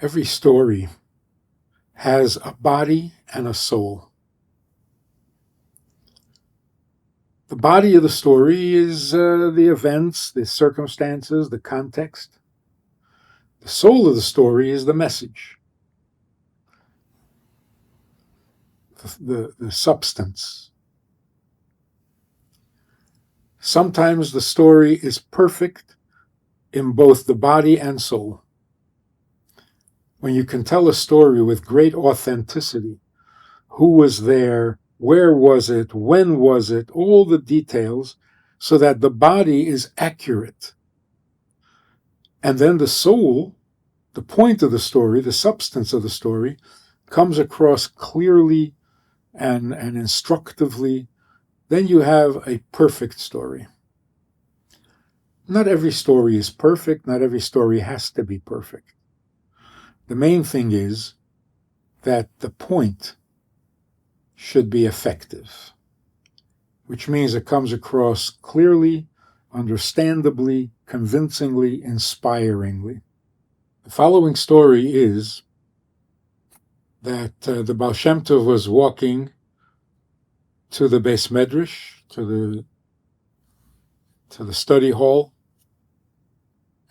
Every story has a body and a soul. The body of the story is the events, the circumstances, the context. The soul of the story is the message, the substance. Sometimes the story is perfect in both the body and soul. When you can tell a story with great authenticity, who was there, where was it, when was it, all the details, so that the body is accurate. And then the soul, the point of the story, the substance of the story, comes across clearly and instructively. Then you have a perfect story. Not every story is perfect. Not every story has to be perfect. The main thing is that the point should be effective, which means it comes across clearly, understandably, convincingly, inspiringly. The following story is that the Baal Shem Tov was walking to the Bais Medrash, to the study hall,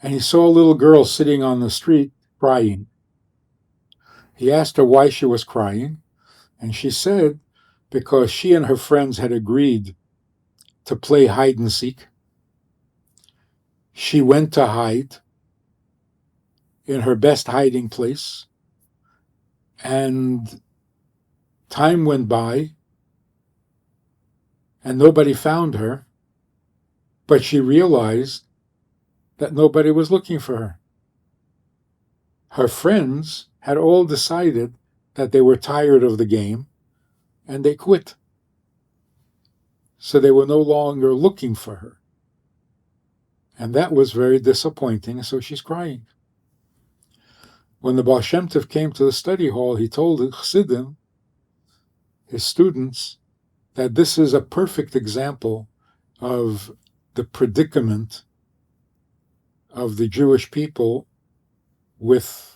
and he saw a little girl sitting on the street crying. He asked her why she was crying, and she said because she and her friends had agreed to play hide and seek. She went to hide in her best hiding place, and time went by, and nobody found her, but she realized that nobody was looking for her. Her friends had all decided that they were tired of the game, and they quit. So they were no longer looking for her. And that was very disappointing, so she's crying. When the Baal Shem Tov came to the study hall, he told the Chassidim, his students, that this is a perfect example of the predicament of the Jewish people with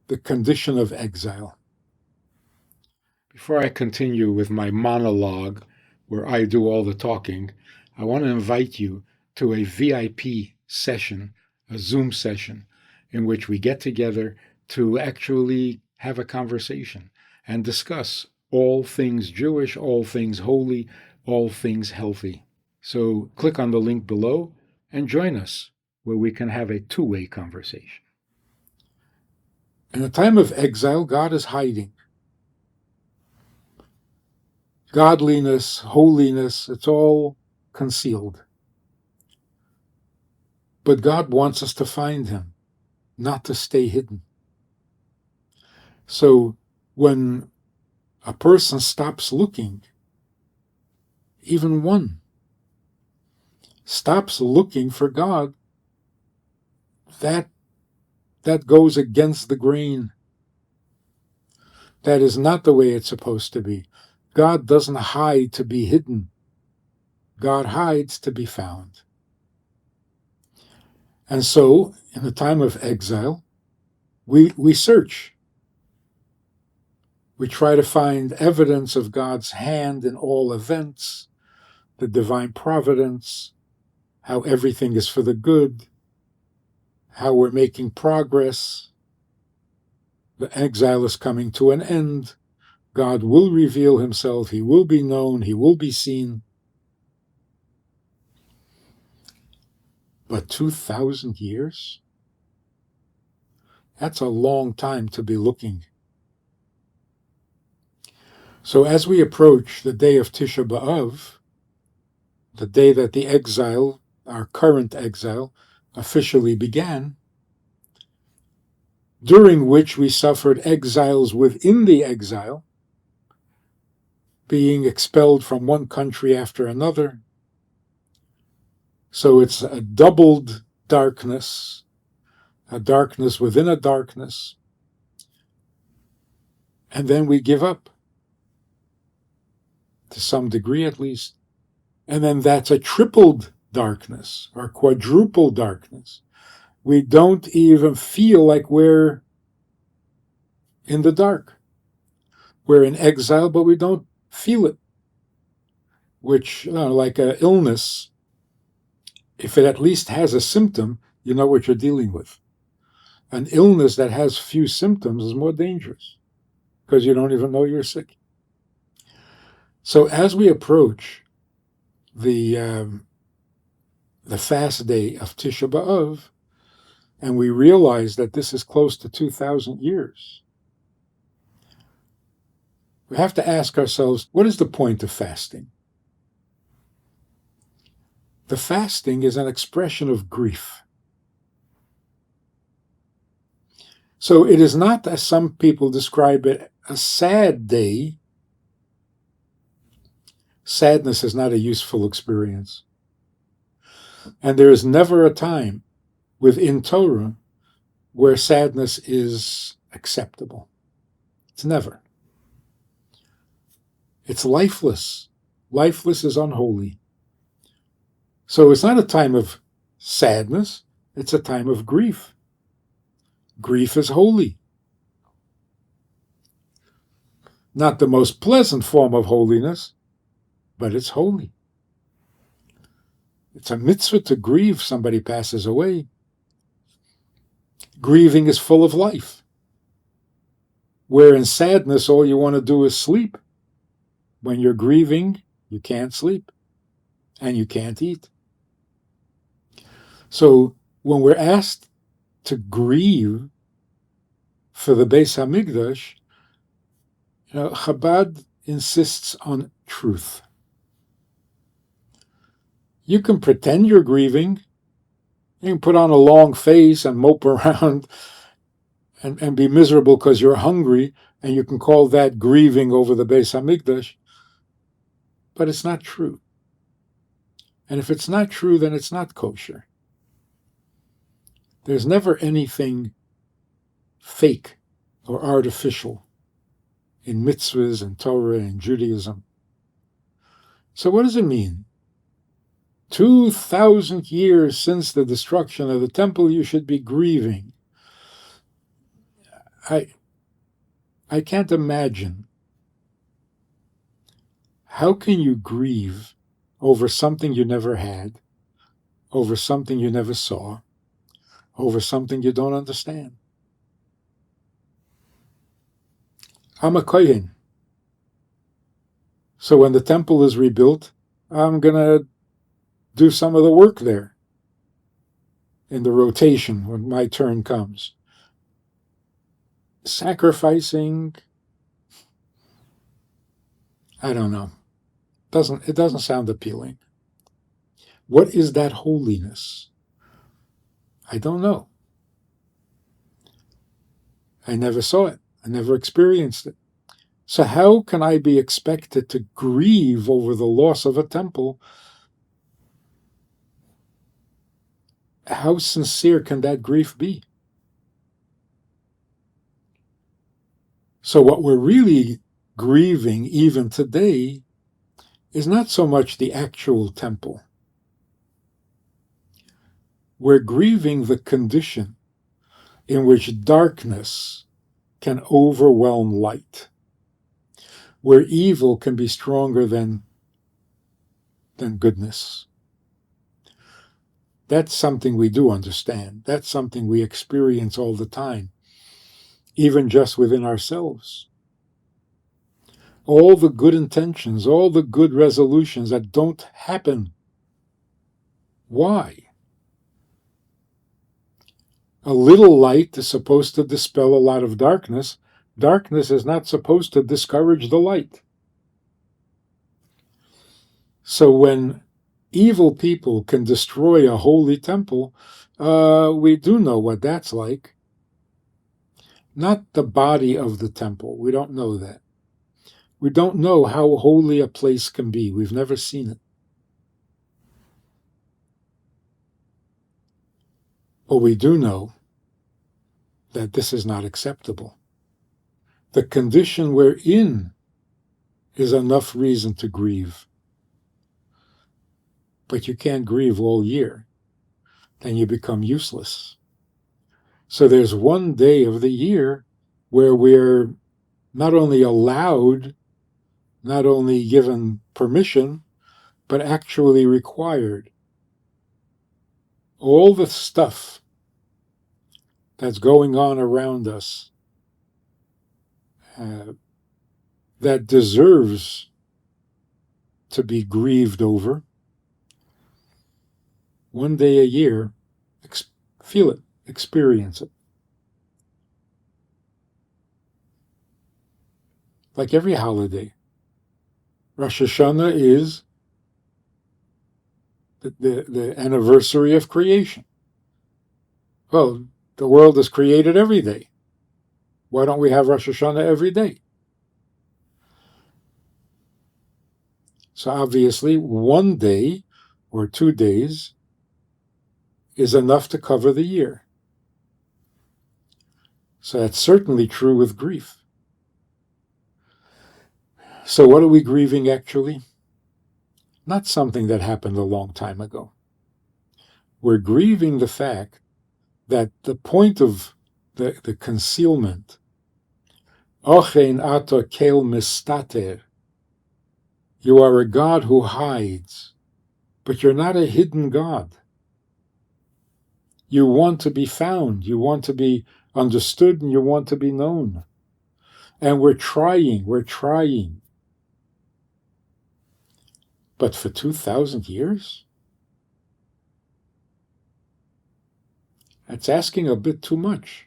the condition of exile. Before I continue with my monologue, where I do all the talking, I want to invite you to a VIP session, a Zoom session, in which we get together to actually have a conversation and discuss all things Jewish, all things holy, all things healthy. So click on the link below and join us, where we can have a two-way conversation. In a time of exile, God is hiding. Godliness, holiness, it's all concealed. But God wants us to find him, not to stay hidden. So when a person stops looking, even one stops looking for God, that goes against the grain. That is not the way it's supposed to be. God doesn't hide to be hidden. God hides to be found. And so, in the time of exile, we search. We try to find evidence of God's hand in all events, the divine providence, how everything is for the good, how we're making progress. The exile is coming to an end. God will reveal himself. He will be known. He will be seen. But 2,000 years? That's a long time to be looking. So as we approach the day of Tisha B'Av, the day that the exile, our current exile, officially began, during which we suffered exiles within the exile, being expelled from one country after another. So it's a doubled darkness, a darkness within a darkness. And then we give up, to some degree at least. And then that's a tripled darkness or quadruple darkness, We don't even feel like we're in the dark. We're in exile, but we don't feel it, which, like an illness, if it at least has a symptom, you know what you're dealing with. An illness that has few symptoms is more dangerous because you don't even know you're sick. So as we approach the fast day of Tisha B'Av, and we realize that this is close to 2,000 years, we have to ask ourselves, what is the point of fasting? The fasting is an expression of grief. So it is not, as some people describe it, a sad day. Sadness is not a useful experience. And there is never a time within Torah where sadness is acceptable. It's never. It's lifeless. Lifeless is unholy. So it's not a time of sadness, it's a time of grief. Grief is holy. Not the most pleasant form of holiness, but it's holy. It's a mitzvah to grieve somebody passes away. Grieving is full of life. Where in sadness, all you want to do is sleep. When you're grieving, you can't sleep and you can't eat. So when we're asked to grieve for the Bais Hamikdash, Chabad insists on truth. You can pretend you're grieving. You can put on a long face and mope around and be miserable because you're hungry, and you can call that grieving over the Bais Hamikdash. But it's not true. And if it's not true, then it's not kosher. There's never anything fake or artificial in mitzvahs and Torah and Judaism. So what does it mean? 2,000 years since the destruction of the temple, you should be grieving. I can't imagine. How can you grieve over something you never had, over something you never saw, over something you don't understand? I'm a kohen. So when the temple is rebuilt, I'm going to do some of the work there in the rotation when my turn comes. Sacrificing, I don't know. It doesn't sound appealing. What is that holiness? I don't know. I never saw it. I never experienced it. So how can I be expected to grieve over the loss of a temple? How sincere can that grief be? So what we're really grieving even today is not so much the actual temple. We're grieving the condition in which darkness can overwhelm light, where evil can be stronger than goodness. That's something we do understand. That's something we experience all the time, even just within ourselves. All the good intentions, all the good resolutions that don't happen. Why? A little light is supposed to dispel a lot of darkness. Darkness is not supposed to discourage the light. So when evil people can destroy a holy temple, we do know what that's like. Not the body of the temple. We don't know that. We don't know how holy a place can be. We've never seen it. But we do know that this is not acceptable. The condition we're in is enough reason to grieve. But you can't grieve all year. Then you become useless. So there's one day of the year where we're not only allowed, not only given permission, but actually required. All the stuff that's going on around us that deserves to be grieved over, one day a year, feel it, experience it. Like every holiday. Rosh Hashanah is the anniversary of creation. Well, the world is created every day. Why don't we have Rosh Hashanah every day? So obviously, one day or 2 days is enough to cover the year. So that's certainly true with grief. So what are we grieving actually? Not something that happened a long time ago. We're grieving the fact that the point of the concealment, Ochein ata kel mistater, you are a God who hides, but you're not a hidden God. You want to be found, you want to be understood, and you want to be known. And we're trying. But for 2,000 years? That's asking a bit too much.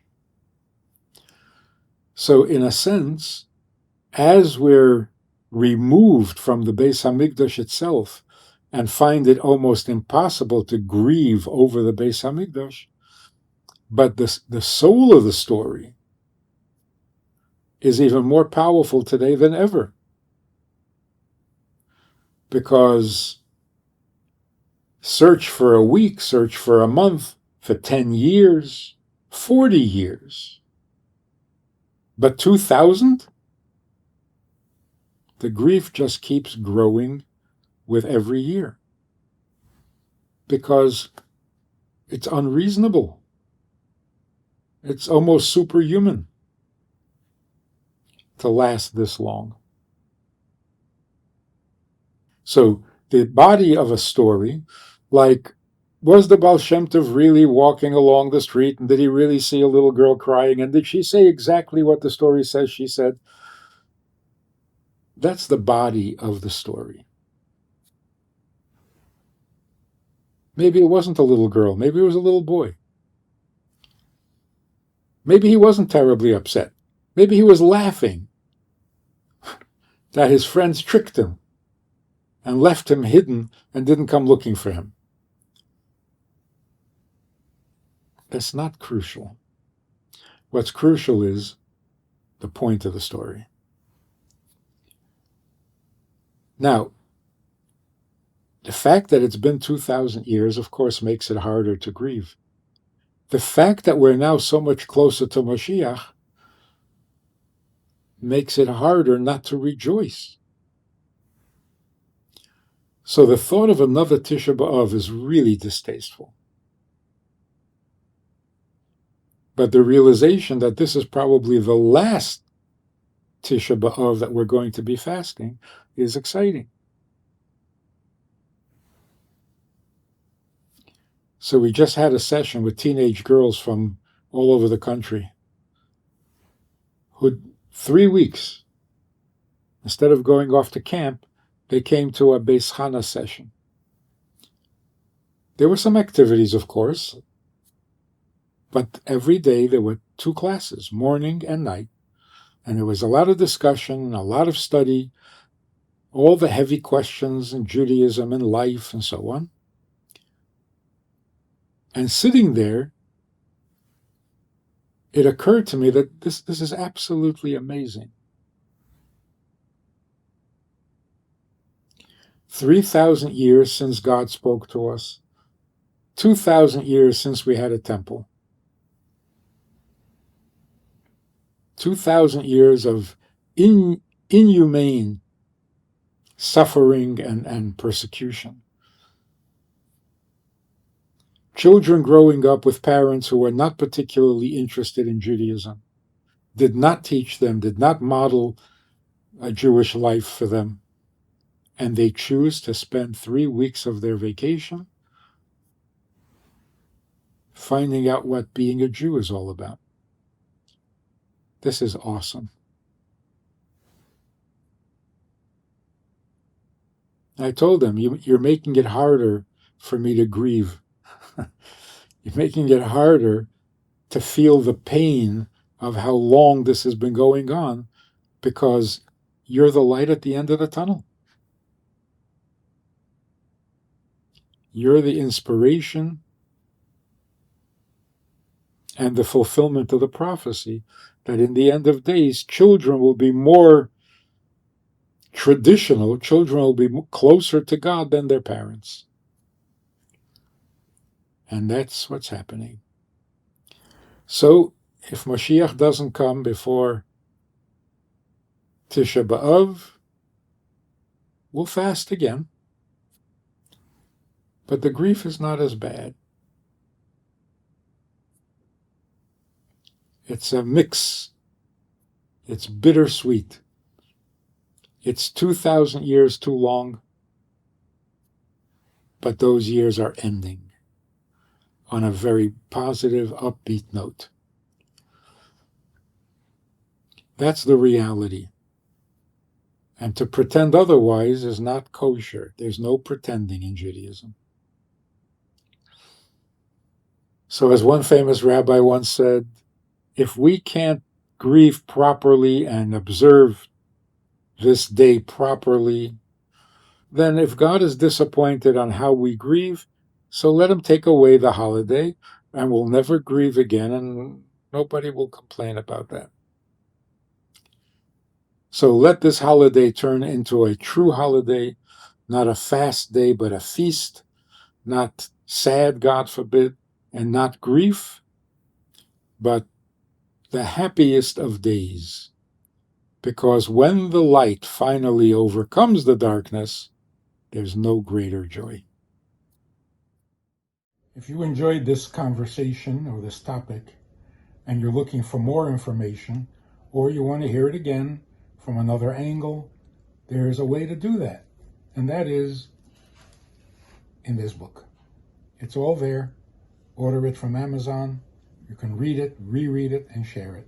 So in a sense, as we're removed from the Bais Hamikdash itself and find it almost impossible to grieve over the Bais Hamikdash, but the soul of the story is even more powerful today than ever. Because search for a week, search for a month, for 10 years, 40 years. But 2,000? The grief just keeps growing with every year. Because it's unreasonable. It's almost superhuman to last this long. So the body of a story, like, was the Baal Shem Tov really walking along the street, and did he really see a little girl crying, and did she say exactly what the story says she said? That's the body of the story. Maybe it wasn't a little girl. Maybe it was a little boy. Maybe he wasn't terribly upset. Maybe he was laughing that his friends tricked him and left him hidden and didn't come looking for him. That's not crucial. What's crucial is the point of the story. Now, the fact that it's been 2,000 years, of course, makes it harder to grieve. The fact that we're now so much closer to Mashiach makes it harder not to rejoice. So the thought of another Tisha B'Av is really distasteful. But the realization that this is probably the last Tisha B'Av that we're going to be fasting is exciting. So we just had a session with teenage girls from all over the country who 3 weeks, instead of going off to camp, they came to a Beis Chana session. There were some activities, of course, but every day there were 2 classes, morning and night, and there was a lot of discussion, a lot of study, all the heavy questions in Judaism and life and so on. And sitting there, it occurred to me that this is absolutely amazing. 3,000 years since God spoke to us, 2,000 years since we had a temple, 2,000 years of inhumane suffering and persecution. Children growing up with parents who were not particularly interested in Judaism, did not teach them, did not model a Jewish life for them, and they choose to spend 3 weeks of their vacation finding out what being a Jew is all about. This is awesome. I told them, you're making it harder for me to grieve. You're making it harder to feel the pain of how long this has been going on, because you're the light at the end of the tunnel. You're the inspiration and the fulfillment of the prophecy that in the end of days, children will be more traditional, children will be closer to God than their parents. And that's what's happening. So, if Mashiach doesn't come before Tisha B'Av, we'll fast again. But the grief is not as bad. It's a mix. It's bittersweet. It's 2,000 years too long, but those years are ending on a very positive, upbeat note. That's the reality. And to pretend otherwise is not kosher. There's no pretending in Judaism. So as one famous rabbi once said, if we can't grieve properly and observe this day properly, then if God is disappointed on how we grieve, so let him take away the holiday and we'll never grieve again, and nobody will complain about that. So let this holiday turn into a true holiday, not a fast day, but a feast, not sad, God forbid, and not grief, but the happiest of days. Because when the light finally overcomes the darkness, there's no greater joy. If you enjoyed this conversation or this topic, and you're looking for more information, or you want to hear it again from another angle, there's a way to do that. And that is in this book. It's all there. Order it from Amazon. You can read it, reread it, and share it.